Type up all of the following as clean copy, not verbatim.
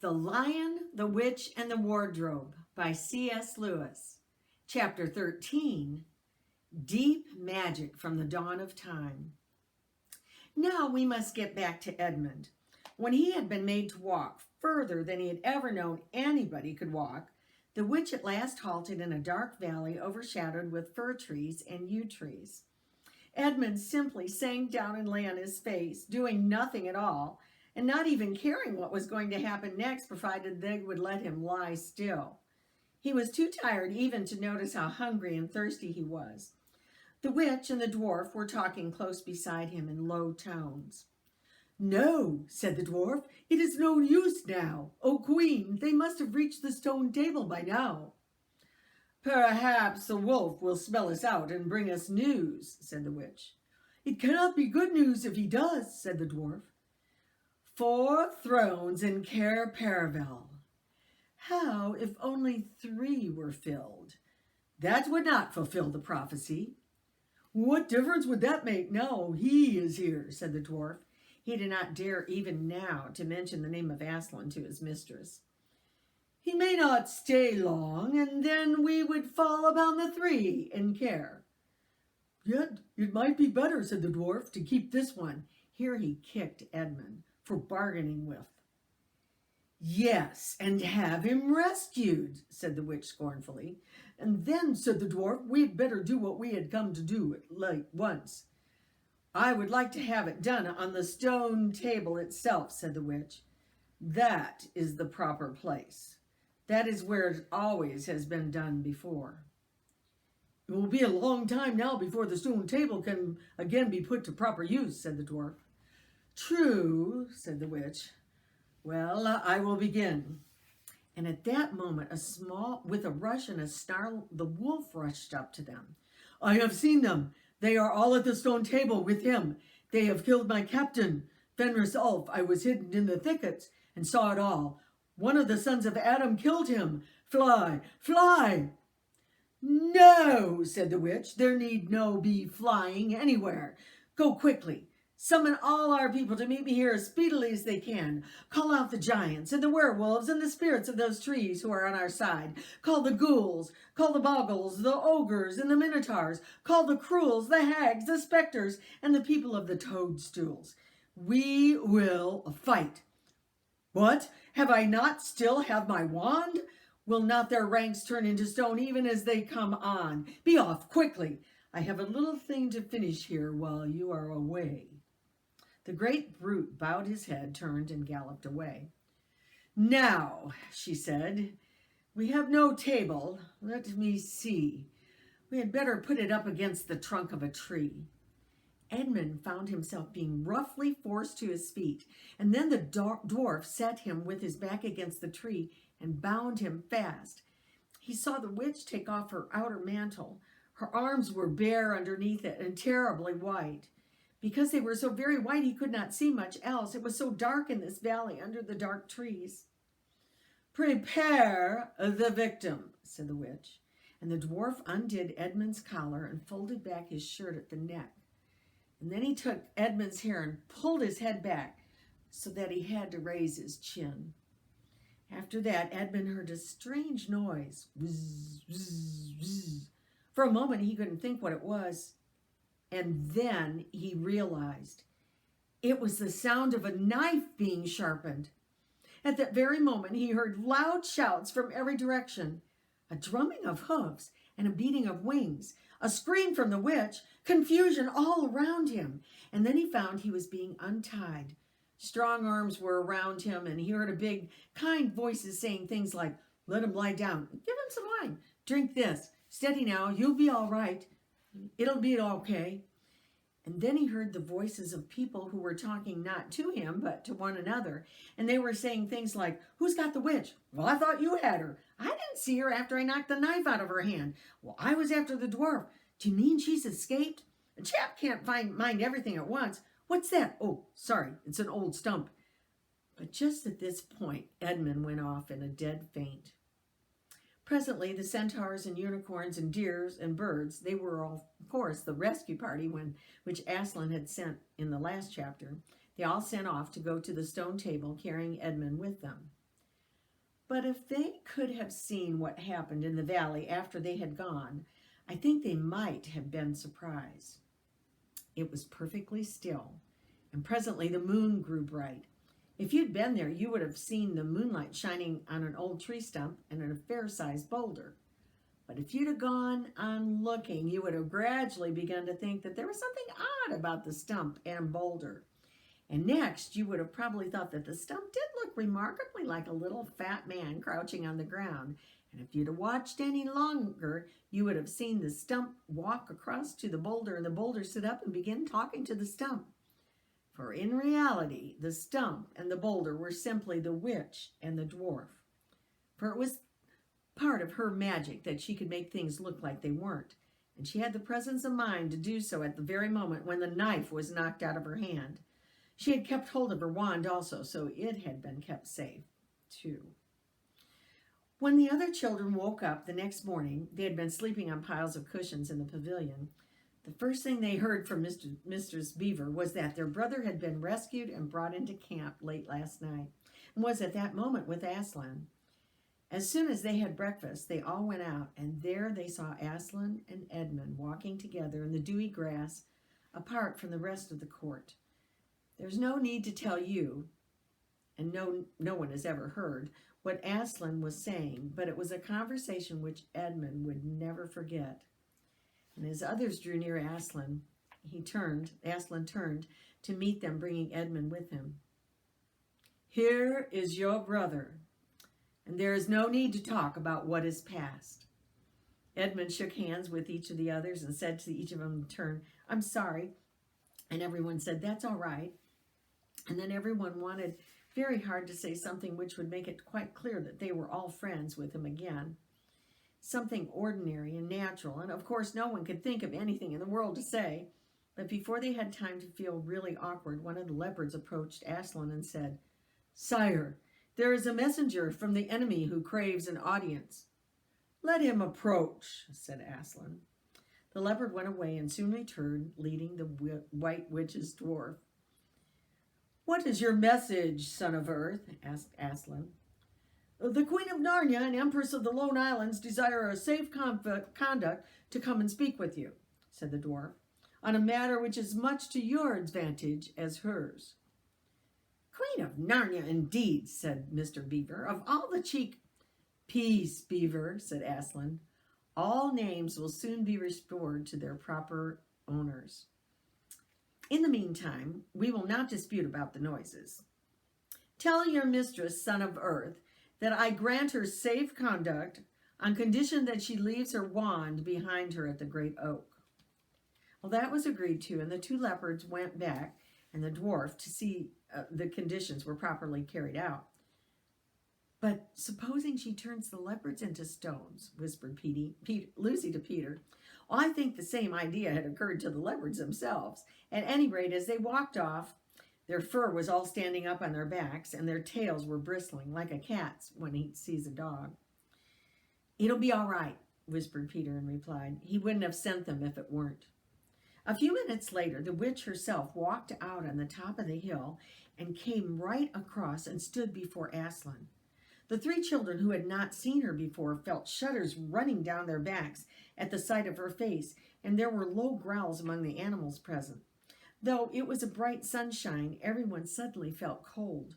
The Lion, the Witch, and the Wardrobe by C.S. Lewis. Chapter 13, Deep Magic from the Dawn of Time. Now we must get back to Edmund. When he had been made to walk further than he had ever known anybody could walk, the witch at last halted in a dark valley overshadowed with fir trees and yew trees. Edmund simply sank down and lay on his face, doing nothing at all, and not even caring what was going to happen next, provided they would let him lie still. He was too tired even to notice how hungry and thirsty he was. The witch and the dwarf were talking close beside him in low tones. "No," said the dwarf, "it is no use now. O queen, they must have reached the stone table by now." "Perhaps the wolf will smell us out and bring us news," said the witch. "It cannot be good news if he does," said the dwarf. "4 thrones in Cair Paravel. How if only 3 were filled? That would not fulfill the prophecy." "What difference would that make now he is here?" said the dwarf. He did not dare even now to mention the name of Aslan to his mistress. "He may not stay long, and then we would fall upon the 3 in Cair." "Yet it might be better," said the dwarf, "to keep this one." Here he kicked Edmund for bargaining with. "Yes, and have him rescued," said the witch scornfully. "And then," said the dwarf, "we had better do what we had come to do at once." "I would like to have it done on the stone table itself," said the witch. "That is the proper place. That is where it always has been done before." "It will be a long time now before the stone table can again be put to proper use," said the dwarf. "True," said the witch. "Well, I will begin." And at that moment, with a rush and a snarl, the wolf rushed up to them. "I have seen them. They are all at the stone table with him. They have killed my captain, Fenris Ulf. I was hidden in the thickets and saw it all. One of the sons of Adam killed him. Fly, fly!" "No," said the witch. "There need no be flying anywhere. Go quickly. Summon all our people to meet me here as speedily as they can. Call out the giants and the werewolves and the spirits of those trees who are on our side. Call the ghouls, call the bogles, the ogres, and the minotaurs. Call the cruels, the hags, the specters, and the people of the toadstools. We will fight." "What? Have I not still have my wand? Will not their ranks turn into stone even as they come on? Be off quickly. I have a little thing to finish here while you are away." The great brute bowed his head, turned, and galloped away. "Now," she said, "we have no table. Let me see. We had better put it up against the trunk of a tree." Edmund found himself being roughly forced to his feet, and then the dwarf set him with his back against the tree and bound him fast. He saw the witch take off her outer mantle. Her arms were bare underneath it and terribly white. Because they were so very white, he could not see much else. It was so dark in this valley under the dark trees. "Prepare the victim," said the witch. And the dwarf undid Edmund's collar and folded back his shirt at the neck. And then he took Edmund's hair and pulled his head back so that he had to raise his chin. After that, Edmund heard a strange noise. Whiz, whiz, whiz. For a moment, he couldn't think what it was. And then he realized it was the sound of a knife being sharpened. At that very moment, he heard loud shouts from every direction, a drumming of hoofs and a beating of wings, a scream from the witch, confusion all around him. And then he found he was being untied. Strong arms were around him, and he heard a big, kind voices saying things like, "Let him lie down. Give him some wine. Drink this. Steady now. You'll be all right. It'll be okay." And then he heard the voices of people who were talking not to him, but to one another. And they were saying things like, "Who's got the witch?" "Well, I thought you had her." "I didn't see her after I knocked the knife out of her hand." "Well, I was after the dwarf." "Do you mean she's escaped?" "A chap can't mind everything at once." "What's that?" "Oh, sorry, it's an old stump." But just at this point, Edmund went off in a dead faint. Presently, the centaurs and unicorns and deers and birds, they were all, of course, the rescue party which Aslan had sent in the last chapter. They all sent off to go to the stone table, carrying Edmund with them. But if they could have seen what happened in the valley after they had gone, I think they might have been surprised. It was perfectly still, and presently the moon grew bright. If you'd been there, you would have seen the moonlight shining on an old tree stump and a fair-sized boulder. But if you'd have gone on looking, you would have gradually begun to think that there was something odd about the stump and boulder. And next, you would have probably thought that the stump did look remarkably like a little fat man crouching on the ground. And if you'd have watched any longer, you would have seen the stump walk across to the boulder and the boulder sit up and begin talking to the stump. For in reality, the stump and the boulder were simply the witch and the dwarf. For it was part of her magic that she could make things look like they weren't. And she had the presence of mind to do so at the very moment when the knife was knocked out of her hand. She had kept hold of her wand also, so it had been kept safe, too. When the other children woke up the next morning, they had been sleeping on piles of cushions in the pavilion. The first thing they heard from Mistress Beaver was that their brother had been rescued and brought into camp late last night, and was at that moment with Aslan. As soon as they had breakfast, they all went out, and there they saw Aslan and Edmund walking together in the dewy grass, apart from the rest of the court. There's no need to tell you, and no one has ever heard, what Aslan was saying, but it was a conversation which Edmund would never forget. And as others drew near Aslan, Aslan turned to meet them, bringing Edmund with him. "Here is your brother, and there is no need to talk about what is past." Edmund shook hands with each of the others and said to each of them in turn, "I'm sorry." And everyone said, "That's all right." And then everyone wanted very hard to say something which would make it quite clear that they were all friends with him again. Something ordinary and natural, and of course no one could think of anything in the world to say. But before they had time to feel really awkward, one of the leopards approached Aslan and said, "Sire, there is a messenger from the enemy who craves an audience." "Let him approach," said Aslan. The leopard went away and soon returned, leading the white witch's dwarf. "What is your message, son of Earth?" asked Aslan. "The Queen of Narnia and Empress of the Lone Islands desire a safe conduct to come and speak with you," said the dwarf, "on a matter which is much to your advantage as hers." "Queen of Narnia, indeed," said Mr. Beaver. "Of all the "Peace, Beaver," said Aslan. "All names will soon be restored to their proper owners. In the meantime, we will not dispute about the noises. Tell your mistress, son of Earth, that I grant her safe conduct on condition that she leaves her wand behind her at the great oak." Well, that was agreed to, and the two leopards went back and the dwarf to see the conditions were properly carried out. "But supposing she turns the leopards into stones," whispered Lucy to Peter. Well, I think the same idea had occurred to the leopards themselves. At any rate, as they walked off, their fur was all standing up on their backs, and their tails were bristling like a cat's when he sees a dog. "It'll be all right," whispered Peter and replied. "He wouldn't have sent them if it weren't." A few minutes later, the witch herself walked out on the top of the hill and came right across and stood before Aslan. The three children who had not seen her before felt shudders running down their backs at the sight of her face, and there were low growls among the animals present. Though it was a bright sunshine, everyone suddenly felt cold.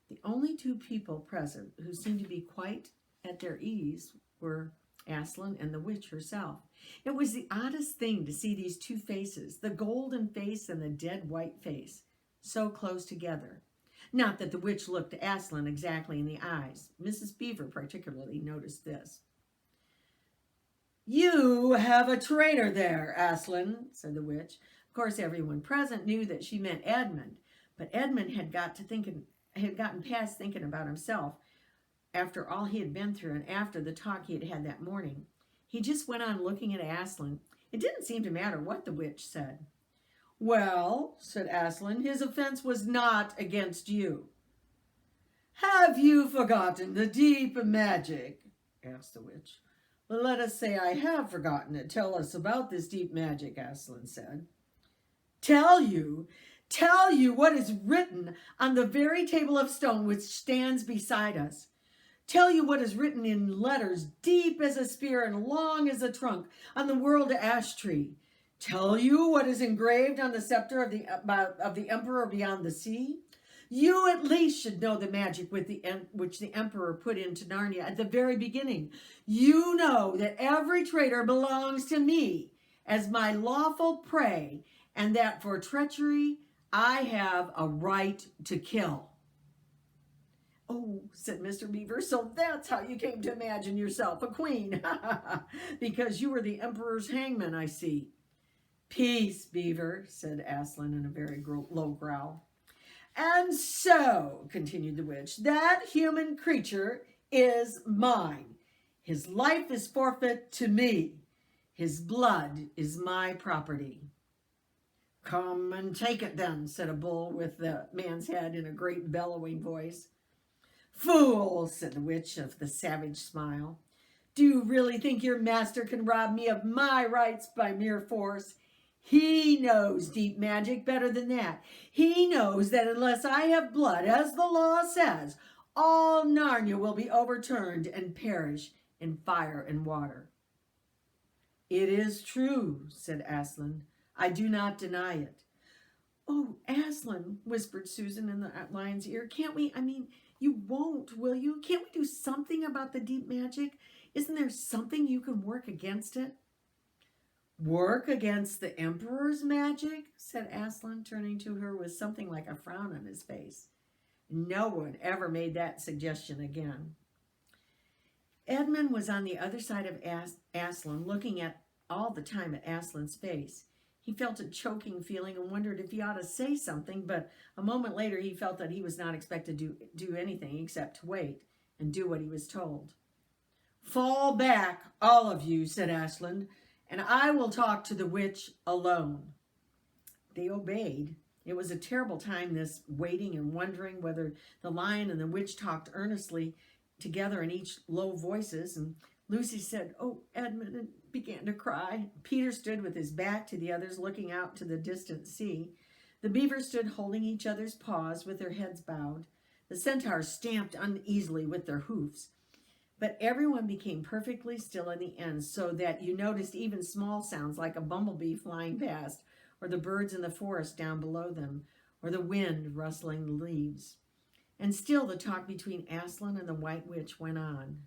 The only two people present who seemed to be quite at their ease were Aslan and the witch herself. It was the oddest thing to see these two faces, the golden face and the dead white face, so close together. Not that the witch looked Aslan exactly in the eyes. Mrs. Beaver particularly noticed this. "You have a traitor there, Aslan," said the witch. Of course, everyone present knew that she meant Edmund, but Edmund had gotten past thinking about himself after all he had been through and after the talk he had had that morning. He just went on looking at Aslan. It didn't seem to matter what the witch said. "Well," said Aslan, "his offense was not against you." "Have you forgotten the deep magic?" asked the witch. "Let us say I have forgotten it. Tell us about this deep magic," Aslan said. Tell you what is written on the very table of stone which stands beside us. Tell you what is written in letters deep as a spear and long as a trunk on the world ash tree. Tell you what is engraved on the scepter of the emperor beyond the sea. You at least should know the magic which the emperor put into Narnia at the very beginning. You know that every traitor belongs to me as my lawful prey, and that for treachery I have a right to kill. Oh, said Mr. Beaver, so that's how you came to imagine yourself a queen. Because you were the emperor's hangman, I see. Peace, Beaver, said Aslan in a very low growl. And so, continued the witch, that human creature is mine. His life is forfeit to me. His blood is my property. Come and take it then, said a bull with the man's head in a great bellowing voice. Fool, said the witch with the savage smile. Do you really think your master can rob me of my rights by mere force? He knows deep magic better than that. He knows that unless I have blood, as the law says, all Narnia will be overturned and perish in fire and water. It is true, said Aslan. I do not deny it. Oh, Aslan, whispered Susan in the lion's ear, can't we, you won't, will you? Can't we do something about the deep magic? Isn't there something you can work against it? Work against the emperor's magic? Said Aslan, turning to her with something like a frown on his face. No one ever made that suggestion again. Edmund was on the other side of Aslan, looking all the time at Aslan's face. He felt a choking feeling and wondered if he ought to say something, but a moment later he felt that he was not expected to do anything except to wait and do what he was told. Fall back, all of you, said Aslan, and I will talk to the witch alone. They obeyed. It was a terrible time, this waiting and wondering whether the lion and the witch talked earnestly together in each low voices. And Lucy said, "Oh, Edmund," and began to cry. Peter stood with his back to the others, looking out to the distant sea. The beavers stood holding each other's paws with their heads bowed. The centaurs stamped uneasily with their hoofs. But everyone became perfectly still in the end, so that you noticed even small sounds like a bumblebee flying past, or the birds in the forest down below them, or the wind rustling the leaves. And still the talk between Aslan and the White Witch went on.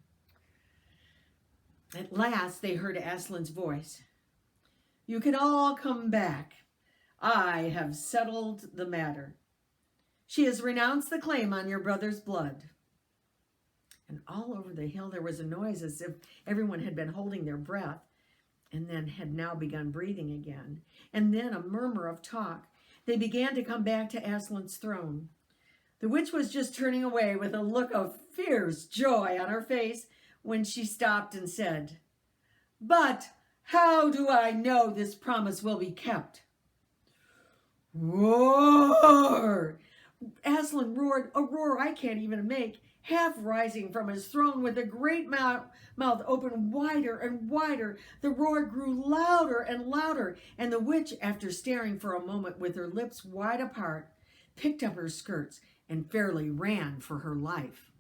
At last they heard Aslan's voice. "You can all come back. I have settled the matter. She has renounced the claim on your brother's blood." And all over the hill there was a noise as if everyone had been holding their breath and then had now begun breathing again. And then a murmur of talk. They began to come back to Aslan's throne. The witch was just turning away with a look of fierce joy on her face when she stopped and said, "But how do I know this promise will be kept?" Roar! Aslan roared a roar I can't even make, half rising from his throne with a great mouth open wider and wider. The roar grew louder and louder, and the witch, after staring for a moment with her lips wide apart, picked up her skirts and fairly ran for her life.